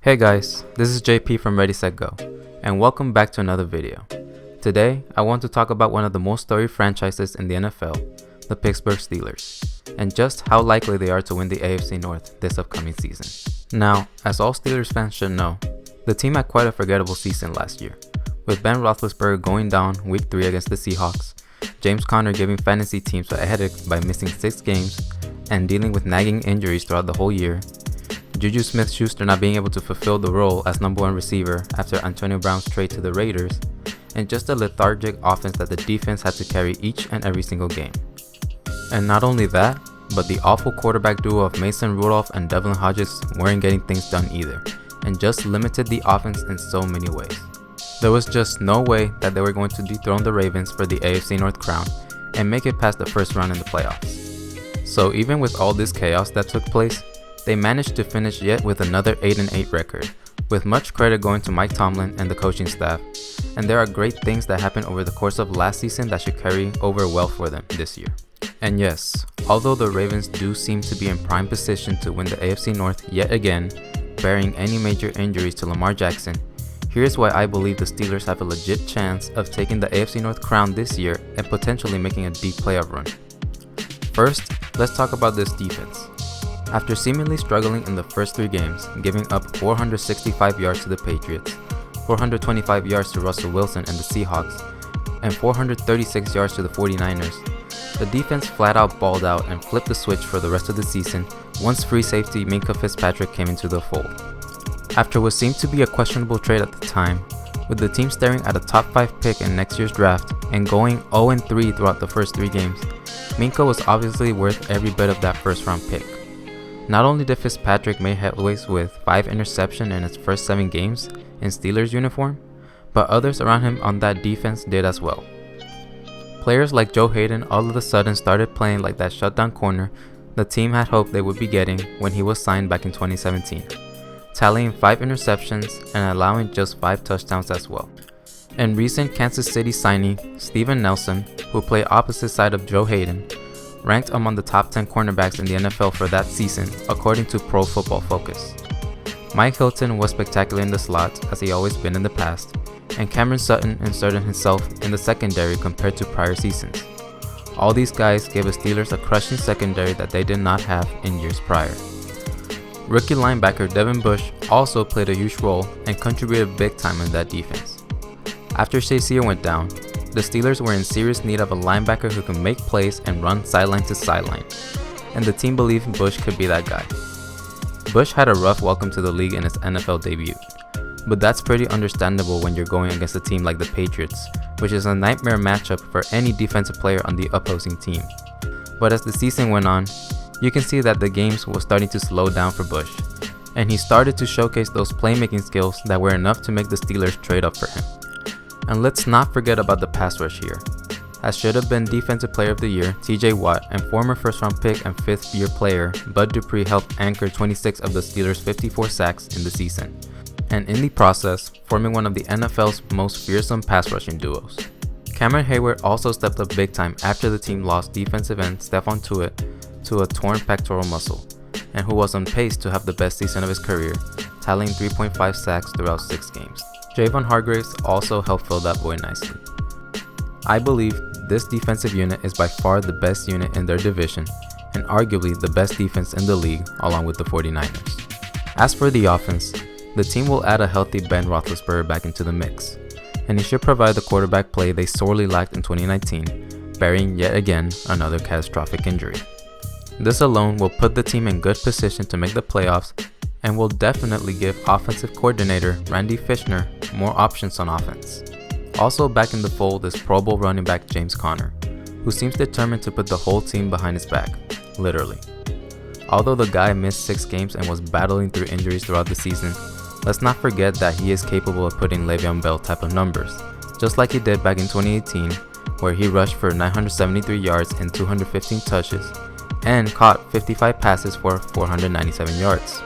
Hey guys, this is JP from Ready.Set.GO, and welcome back to another video. Today, I want to talk about one of the most storied franchises in the NFL, the Pittsburgh Steelers, and just how likely they are to win the AFC North this upcoming season. Now, as all Steelers fans should know, the team had quite a forgettable season last year, with Ben Roethlisberger going down Week 3 against the Seahawks, James Conner giving fantasy teams a headache by missing 6 games, and dealing with nagging injuries throughout the whole year, Juju Smith-Schuster not being able to fulfill the role as number 1 receiver after Antonio Brown's trade to the Raiders, and just a lethargic offense that the defense had to carry each and every single game. And not only that, but the awful quarterback duo of Mason Rudolph and Devlin Hodges weren't getting things done either, and just limited the offense in so many ways. There was just no way that they were going to dethrone the Ravens for the AFC North crown and make it past the first round in the playoffs. So even with all this chaos that took place, they managed to finish yet with another 8-8 record, with much credit going to Mike Tomlin and the coaching staff, and there are great things that happened over the course of last season that should carry over well for them this year. And yes, although the Ravens do seem to be in prime position to win the AFC North yet again, barring any major injuries to Lamar Jackson, here's why I believe the Steelers have a legit chance of taking the AFC North crown this year and potentially making a deep playoff run. First, let's talk about this defense. After seemingly struggling in the first 3 games, giving up 465 yards to the Patriots, 425 yards to Russell Wilson and the Seahawks, and 436 yards to the 49ers, the defense flat out balled out and flipped the switch for the rest of the season once free safety Minkah Fitzpatrick came into the fold. After what seemed to be a questionable trade at the time, with the team staring at a top 5 pick in next year's draft and going 0-3 throughout the first 3 games, Minkah was obviously worth every bit of that first round pick. Not only did Fitzpatrick make headways with 5 interceptions in his first 7 games in Steelers uniform, but others around him on that defense did as well. Players like Joe Hayden all of a sudden started playing like that shutdown corner the team had hoped they would be getting when he was signed back in 2017, tallying 5 interceptions and allowing just 5 touchdowns as well. And recent Kansas City signee Steven Nelson, who played opposite side of Joe Hayden, ranked among the top 10 cornerbacks in the NFL for that season, according to Pro Football Focus. Mike Hilton was spectacular in the slot, as he always been in the past, and Cameron Sutton inserted himself in the secondary compared to prior seasons. All these guys gave the Steelers a crushing secondary that they did not have in years prior. Rookie linebacker Devin Bush also played a huge role and contributed big time in that defense. After Shazier went down, the Steelers were in serious need of a linebacker who can make plays and run sideline to sideline, and the team believed Bush could be that guy. Bush had a rough welcome to the league in his NFL debut, but that's pretty understandable when you're going against a team like the Patriots, which is a nightmare matchup for any defensive player on the opposing team. But as the season went on, you can see that the games were starting to slow down for Bush, and he started to showcase those playmaking skills that were enough to make the Steelers trade up for him. And let's not forget about the pass rush here, as should have been Defensive Player of the Year TJ Watt and former first round pick and 5th year player Bud Dupree helped anchor 26 of the Steelers' 54 sacks in the season, and in the process, forming one of the NFL's most fearsome pass rushing duos. Cameron Hayward also stepped up big time after the team lost defensive end Stephon Tuitt to a torn pectoral muscle, and who was on pace to have the best season of his career, tallying 3.5 sacks throughout 6 games. Javon Hargraves also helped fill that void nicely. I believe this defensive unit is by far the best unit in their division, and arguably the best defense in the league along with the 49ers. As for the offense, the team will add a healthy Ben Roethlisberger back into the mix, and he should provide the quarterback play they sorely lacked in 2019, barring yet again another catastrophic injury. This alone will put the team in good position to make the playoffs and will definitely give offensive coordinator Randy Fishner more options on offense. Also back in the fold is Pro Bowl running back James Conner, who seems determined to put the whole team behind his back, literally. Although the guy missed 6 games and was battling through injuries throughout the season, let's not forget that he is capable of putting Le'Veon Bell type of numbers, just like he did back in 2018, where he rushed for 973 yards and 215 touches, and caught 55 passes for 497 yards.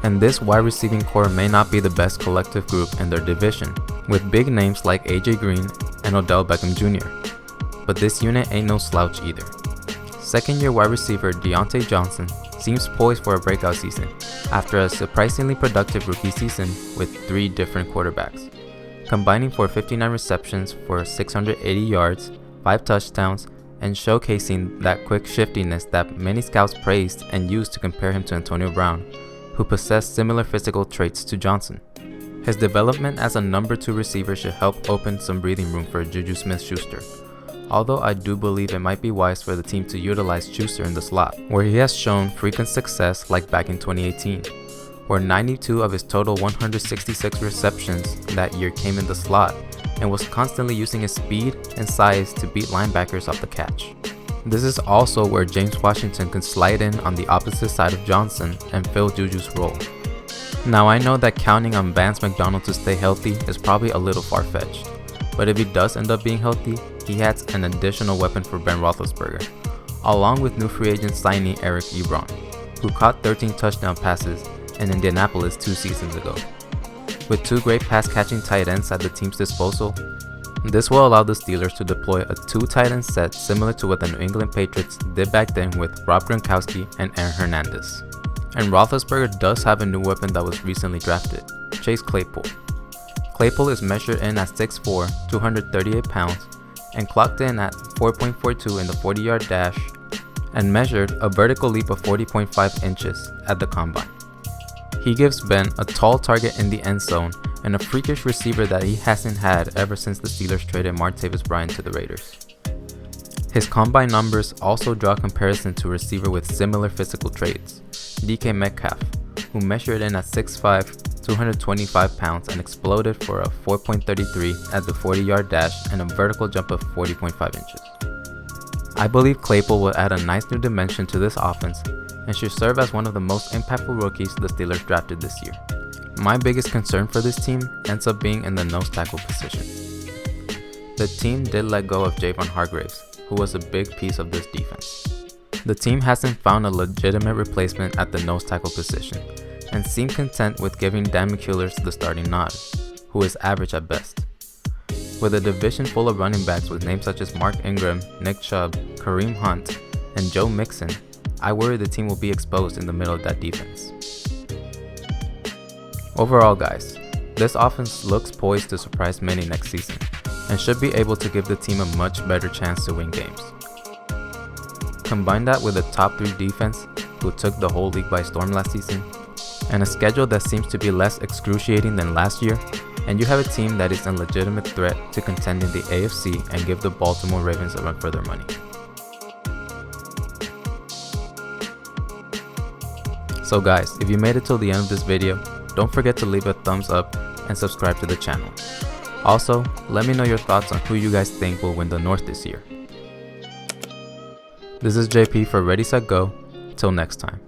And this wide receiving core may not be the best collective group in their division, with big names like AJ Green and Odell Beckham Jr. But this unit ain't no slouch either. Second-year wide receiver Deontay Johnson seems poised for a breakout season after a surprisingly productive rookie season with 3 different quarterbacks, combining for 59 receptions for 680 yards, 5 touchdowns, and showcasing that quick shiftiness that many scouts praised and used to compare him to Antonio Brown, who possessed similar physical traits to Johnson. His development as a number 2 receiver should help open some breathing room for Juju Smith-Schuster, although I do believe it might be wise for the team to utilize Schuster in the slot, where he has shown frequent success like back in 2018, where 92 of his total 166 receptions that year came in the slot and was constantly using his speed and size to beat linebackers off the catch. This is also where James Washington can slide in on the opposite side of Johnson and fill Juju's role. Now I know that counting on Vance McDonald to stay healthy is probably a little far-fetched, but if he does end up being healthy, he adds an additional weapon for Ben Roethlisberger, along with new free agent signee Eric Ebron, who caught 13 touchdown passes in Indianapolis 2 seasons ago. With 2 great pass-catching tight ends at the team's disposal, this will allow the Steelers to deploy a 2 tight end set similar to what the New England Patriots did back then with Rob Gronkowski and Aaron Hernandez. And Roethlisberger does have a new weapon that was recently drafted, Chase Claypool. Claypool is measured in at 6'4", 238 pounds, and clocked in at 4.42 in the 40-yard dash, and measured a vertical leap of 40.5 inches at the combine. He gives Ben a tall target in the end zone and a freakish receiver that he hasn't had ever since the Steelers traded Martavis Bryant to the Raiders. His combine numbers also draw comparison to a receiver with similar physical traits, DK Metcalf, who measured in at 6'5", 225 pounds and exploded for a 4.33 at the 40-yard dash and a vertical jump of 40.5 inches. I believe Claypool will add a nice new dimension to this offense and should serve as one of the most impactful rookies the Steelers drafted this year. My biggest concern for this team ends up being in the nose tackle position. The team did let go of Javon Hargraves, who was a big piece of this defense. The team hasn't found a legitimate replacement at the nose tackle position and seem content with giving Dan McCullers the starting nod, who is average at best. With a division full of running backs with names such as Mark Ingram, Nick Chubb, Kareem Hunt, and Joe Mixon, I worry the team will be exposed in the middle of that defense. Overall guys, this offense looks poised to surprise many next season and should be able to give the team a much better chance to win games. Combine that with a top 3 defense who took the whole league by storm last season, and a schedule that seems to be less excruciating than last year, and you have a team that is a legitimate threat to contend in the AFC and give the Baltimore Ravens a run for their money. So guys, if you made it till the end of this video, don't forget to leave a thumbs up and subscribe to the channel. Also, let me know your thoughts on who you guys think will win the North this year. This is JP for Ready.Set.GO. Till next time.